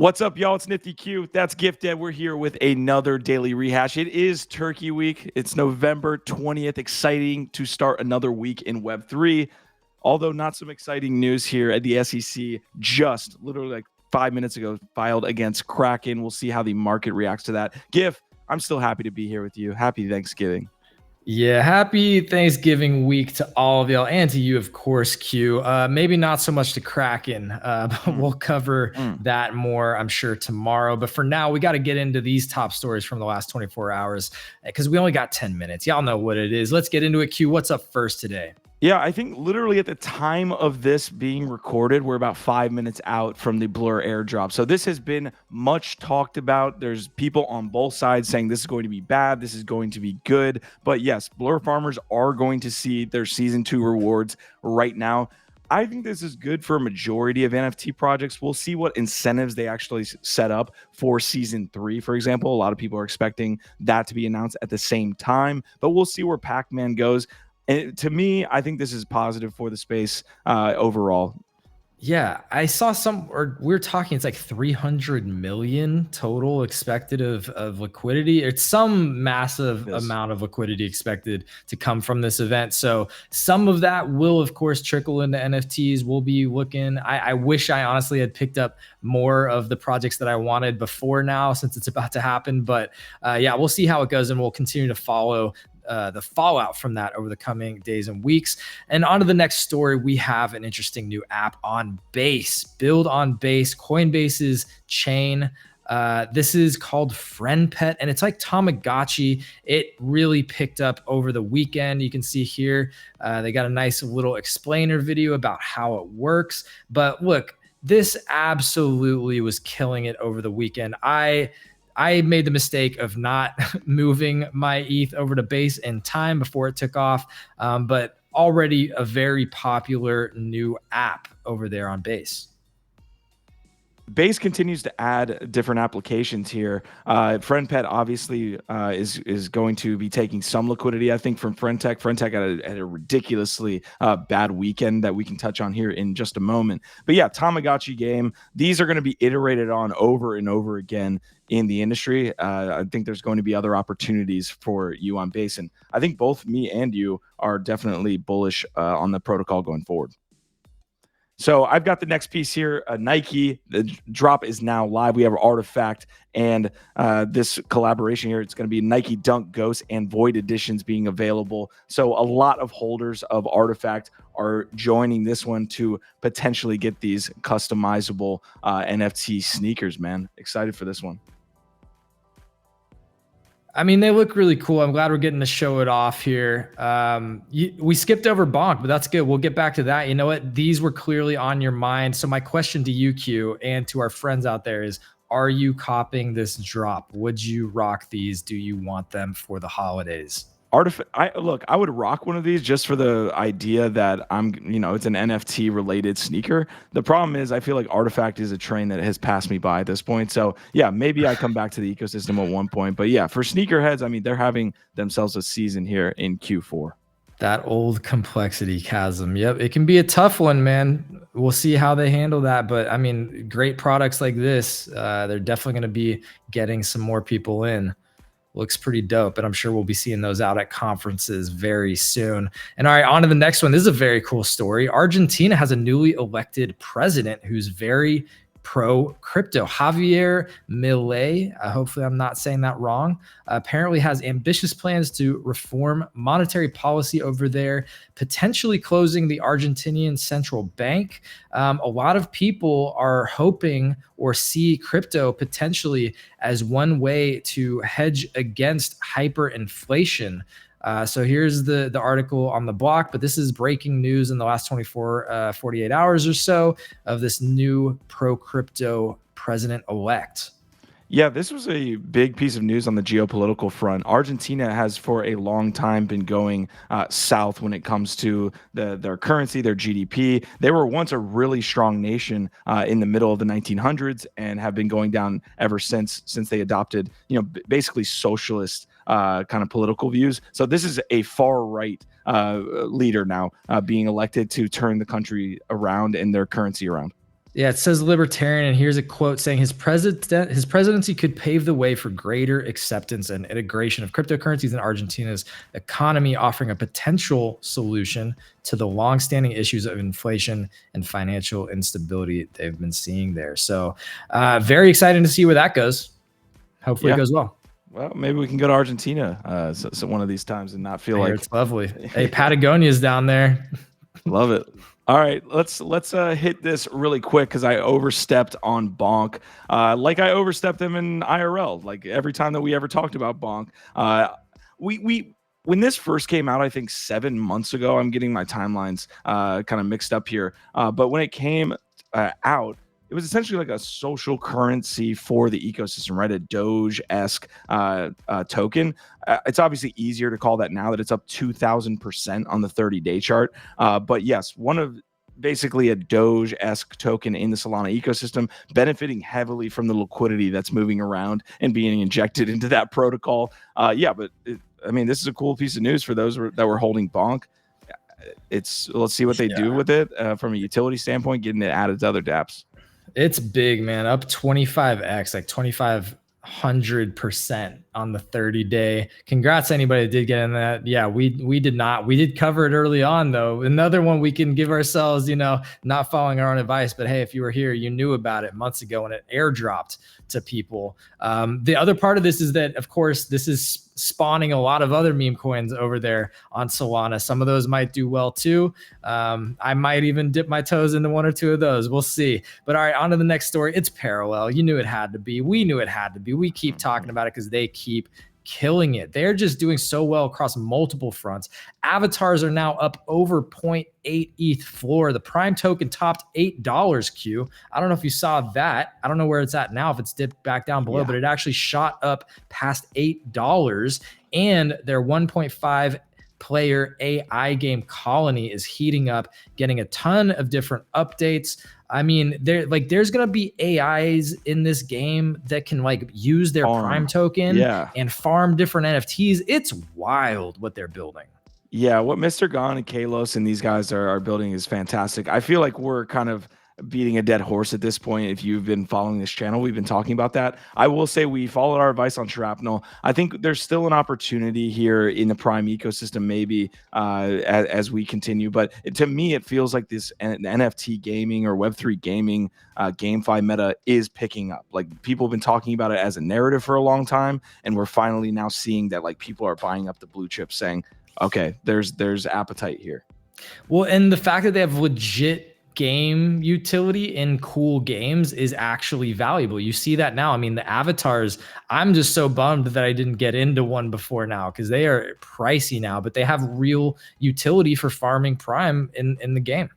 What's up, y'all? It's Nifty Q. That's Gifted. We're here with another daily rehash. It is Turkey Week. It's November 20th. Exciting to start another week in Web3. Although not some exciting news here at the SEC. Just literally like 5 minutes ago, filed against Kraken. We'll see how the market reacts to that. Gif, I'm still happy to be here with you. Happy Thanksgiving. Yeah, happy Thanksgiving week to all of y'all and to you, of course, Q. Maybe not so much to Kraken, but we'll cover that more, I'm sure, tomorrow. But for now, we got to get into these top stories from the last 24 hours because we only got 10 minutes. Y'all know what it is. Let's get into it, Q. What's up first today? Yeah, I think literally at the time of this being recorded, we're about 5 minutes out from the Blur airdrop. So this has been much talked about. There's people on both sides saying this is going to be bad, this is going to be good. But yes, Blur farmers are going to see their season 2 rewards right now. I think this is good for a majority of NFT projects. We'll see what incentives they actually set up for season 3, for example. A lot of people are expecting that to be announced at the same time, but we'll see where Pac-Man goes. And to me, I think this is positive for the space overall. Yeah, I saw we're talking, it's like 300 million total expected of liquidity. It's some massive amount of liquidity expected to come from this event. So some of that will, of course, trickle into NFTs. We'll be looking. I wish I honestly had picked up more of the projects that I wanted before now, since it's about to happen. But yeah, we'll see how it goes, and we'll continue to follow the fallout from that over the coming days and weeks. And on to the next story, we have an interesting new app on Base, build on Base, Coinbase's chain. This is called FrenPet, and it's like Tamagotchi. It really picked up over the weekend. You can see here, they got a nice little explainer video about how it works. But look, this absolutely was killing it over the weekend. I made the mistake of not moving my ETH over to Base in time before it took off, but already a very popular new app over there on Base. Base continues to add different applications here. FrenPet obviously is going to be taking some liquidity, I think, from FrenTech. FrenTech had a ridiculously bad weekend that we can touch on here in just a moment. But yeah, Tamagotchi game. These are going to be iterated on over and over again in the industry. I think there's going to be other opportunities for you on Base. And I think both me and you are definitely bullish on the protocol going forward. So I've got the next piece here. Nike, the drop is now live. We have Artifact and this collaboration here. It's going to be Nike Dunk Ghost and Void editions being available. So a lot of holders of Artifact are joining this one to potentially get these customizable NFT sneakers, man. Excited for this one. I mean, they look really cool. I'm glad we're getting to show it off here. We skipped over Bonk, but that's good. We'll get back to that. You know what? These were clearly on your mind. So my question to you, Q, and to our friends out there is, are you copying this drop? Would you rock these? Do you want them for the holidays? I would rock one of these just for the idea that it's an NFT related sneaker. The problem is I feel like Artifact is a train that has passed me by at this point. So yeah, maybe I come back to the ecosystem at one point, but yeah, for sneakerheads, I mean, they're having themselves a season here in Q4. That old complexity chasm. Yep. It can be a tough one, man. We'll see how they handle that. But I mean, great products like this, they're definitely going to be getting some more people in. Looks pretty dope, and I'm sure we'll be seeing those out at conferences very soon. And all right, on to the next one. This is a very cool story. Argentina has a newly elected president who's very pro-crypto. Javier Milei, hopefully I'm not saying that wrong, apparently has ambitious plans to reform monetary policy over there, potentially closing the Argentinian central bank. A lot of people are hoping or see crypto potentially as one way to hedge against hyperinflation. So here's the article on the block, but this is breaking news in the last 48 hours or so of this new pro-crypto president-elect. Yeah, this was a big piece of news on the geopolitical front. Argentina has for a long time been going south when it comes to their currency, their GDP. They were once a really strong nation in the middle of the 1900s and have been going down ever since they adopted, basically socialist kind of political views. So this is a far right leader now being elected to turn the country around and their currency around. Yeah, it says libertarian, and here's a quote saying his presidency could pave the way for greater acceptance and integration of cryptocurrencies in Argentina's economy, offering a potential solution to the longstanding issues of inflation and financial instability they've been seeing there. So very exciting to see where that goes. Hopefully it goes well. Well, maybe we can go to Argentina so one of these times and not feel like it's lovely. Hey, Patagonia's down there. Love it. All right, let's hit this really quick because I overstepped on Bonk, like I overstepped him in IRL. Like every time that we ever talked about Bonk, we when this first came out, I think 7 months ago. I'm getting my timelines kind of mixed up here, but when it came out, it was essentially like a social currency for the ecosystem, right? A Doge-esque token. It's obviously easier to call that now that it's up 2,000% on the 30-day chart. But yes, one of basically a Doge-esque token in the Solana ecosystem, benefiting heavily from the liquidity that's moving around and being injected into that protocol. But I mean, this is a cool piece of news for those that were holding Bonk. Let's see what they do with it from a utility standpoint, getting it added to other dApps. It's big, man. Up 25x, like 2,500% on the 30-day. Congrats to anybody that did get in that. Yeah, we did not. We did cover it early on, though. Another one we can give ourselves, not following our own advice. But hey, if you were here, you knew about it months ago when it airdropped to people. The other part of this is that, of course, this is spawning a lot of other meme coins over there on Solana. Some of those might do well too. I might even dip my toes into one or two of those. We'll see. But all right, on to the next story. It's Parallel. You knew it had to be. We knew it had to be. We keep talking about it because they keep killing it. They're just doing so well across multiple fronts. Avatars are now up over 0.8 ETH floor. The Prime token topped $8 Q. I don't know if you saw that. I don't know where it's at now, if it's dipped back down below, but it actually shot up past $8. And their 1.5 player AI game Colony is heating up, getting a ton of different updates. I mean, there's gonna be AIs in this game that can use their Prime token and farm different NFTs. It's wild what they're building. Yeah, what Mr. Gon and Kalos and these guys are building is fantastic. I feel like we're kind of beating a dead horse at this point. If you've been following this channel, we've been talking about that. I will say we followed our advice on Shrapnel. I think there's still an opportunity here in the Prime ecosystem, maybe as we continue. But to me, it feels like this NFT gaming or Web3 gaming GameFi meta is picking up. Like people have been talking about it as a narrative for a long time, and we're finally now seeing that people are buying up the blue chips, saying, okay, there's appetite here. Well, and the fact that they have legit game utility in cool games is actually valuable. You see that now. I mean, the avatars, I'm just so bummed that I didn't get into one before now because they are pricey now, but they have real utility for farming Prime in the game.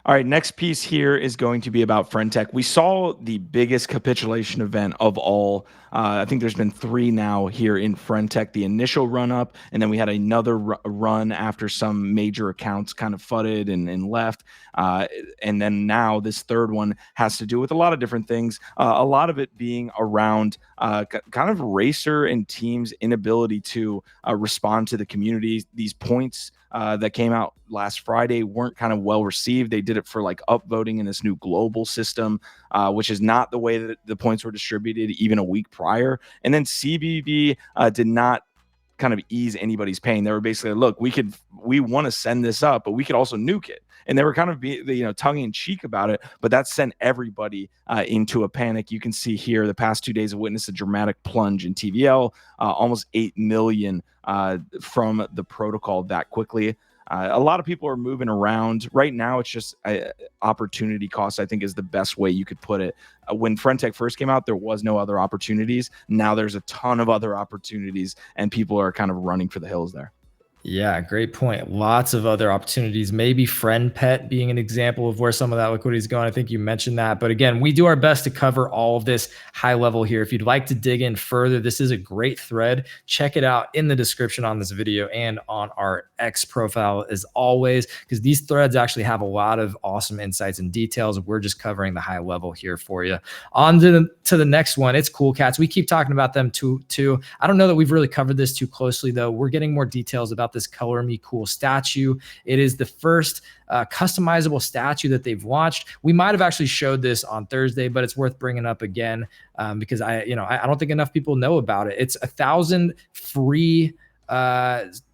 All right, next piece here is going to be about FrenTech. We saw the biggest capitulation event of all. I think there's been 3 now here in FrenTech. The initial run up, and then we had another run after some major accounts kind of fudded and left. And then now this third one has to do with a lot of different things. A lot of it being around kind of racer and teams' inability to respond to the community. These points that came out last Friday weren't kind of well received. They did it for upvoting in this new global system, which is not the way that the points were distributed even a week prior. And then CBB did not kind of ease anybody's pain. They were basically, look, we want to send this up, but we could also nuke it. And they were kind of tongue in cheek about it, but that sent everybody into a panic. You can see here the past 2 days have witnessed a dramatic plunge in TVL, almost 8 million from the protocol that quickly. A lot of people are moving around right now. It's just opportunity cost, I think, is the best way you could put it. When FrenTech first came out, there was no other opportunities. Now there's a ton of other opportunities, and people are kind of running for the hills there. Yeah, great point. Lots of other opportunities. Maybe FrenPet being an example of where some of that liquidity is going. I think you mentioned that. But again, we do our best to cover all of this high level here. If you'd like to dig in further, this is a great thread. Check it out in the description on this video and on our X profile as always, because these threads actually have a lot of awesome insights and details. We're just covering the high level here for you. On to the next one. It's Cool Cats. We keep talking about them too. I don't know that we've really covered this too closely, though. We're getting more details about about this Color Me Cool statue. It is the first customizable statue that they've launched. We might have actually showed this on Thursday, but it's worth bringing up again because I don't think enough people know about it. It's 1,000 free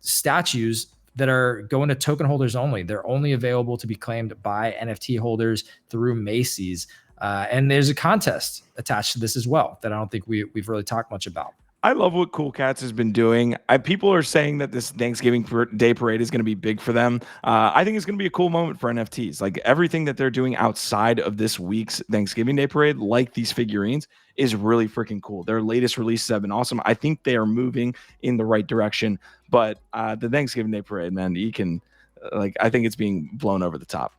statues that are going to token holders only. They're only available to be claimed by NFT holders through Macys. And there's a contest attached to this as well that I don't think we've really talked much about. I love what Cool Cats has been doing. People are saying that this Thanksgiving Day parade is going to be big for them. I think it's going to be a cool moment for NFTs. Like everything that they're doing outside of this week's Thanksgiving Day parade, like these figurines, is really freaking cool. Their latest releases have been awesome. I think they are moving in the right direction. But the Thanksgiving Day parade, man, you can I think it's being blown over the top.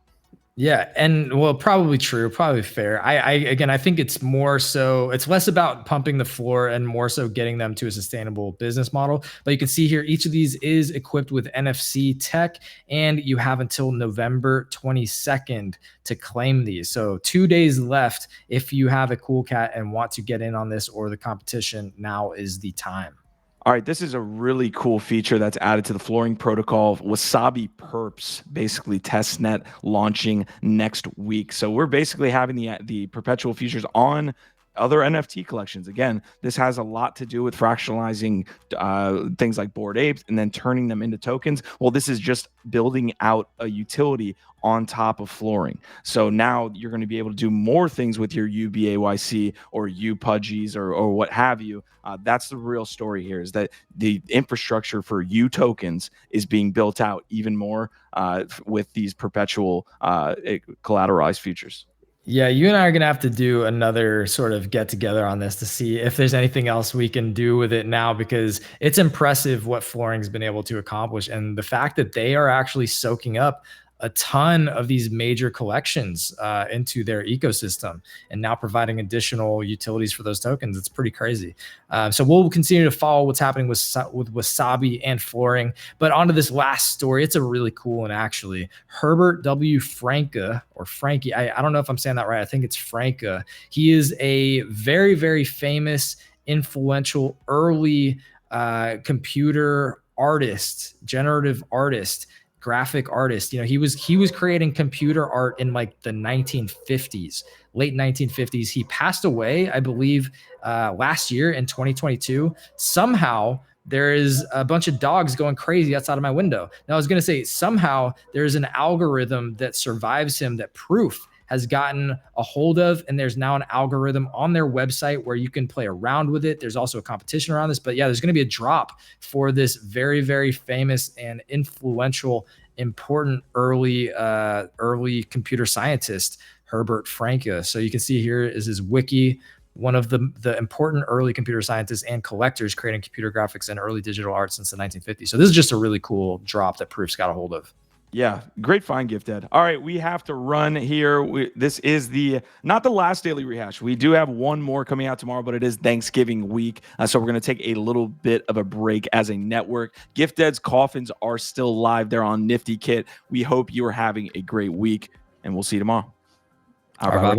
Yeah, and well, probably true, probably fair. I think it's more so, it's less about pumping the floor and more so getting them to a sustainable business model. But you can see here, each of these is equipped with NFC tech, and you have until November 22nd to claim these. So 2 days left. If you have a Cool Cat and want to get in on this or the competition, now is the time. All right, this is a really cool feature that's added to the flooring protocol. Wasabi Perps, basically testnet launching next week. So we're basically having the perpetual futures on other NFT collections. Again, this has a lot to do with fractionalizing things like Bored Apes and then turning them into tokens. Well, this is just building out a utility on top of flooring. So now you're going to be able to do more things with your UBAYC or UPudgies or what have you. That's the real story here, is that the infrastructure for U tokens is being built out even more with these perpetual collateralized futures. Yeah, you and I are going to have to do another sort of get together on this to see if there's anything else we can do with it now, because it's impressive what flooring's been able to accomplish. And the fact that they are actually soaking up a ton of these major collections into their ecosystem and now providing additional utilities for those tokens. It's pretty crazy. So we'll continue to follow what's happening with Wasabi and flooring. But onto this last story. It's a really cool one, actually. Herbert W. Franca, or Frankie. I don't know if I'm saying that right. I think it's Franca. He is a very, very famous, influential, early computer artist, generative artist, graphic artist. He was creating computer art in like the 1950s, late 1950s. He passed away, I believe, last year in 2022. Somehow there is a bunch of dogs going crazy outside of my window. Now I was going to say, somehow there's an algorithm that survives him that Proof has gotten a hold of, and there's now an algorithm on their website where you can play around with it. There's also a competition around this, but yeah, there's going to be a drop for this very, very famous and influential, important early computer scientist, Herbert Franca. So you can see here is his wiki, one of the important early computer scientists and collectors creating computer graphics and early digital art since the 1950s. So this is just a really cool drop that Proof's got a hold of. Yeah, great find, Gifted. All right, we have to run here. This is not the last daily rehash. We do have one more coming out tomorrow, but it is Thanksgiving week. So we're going to take a little bit of a break as a network. Gifted's coffins are still live. They're on Nifty Kit. We hope you are having a great week, and we'll see you tomorrow. All right,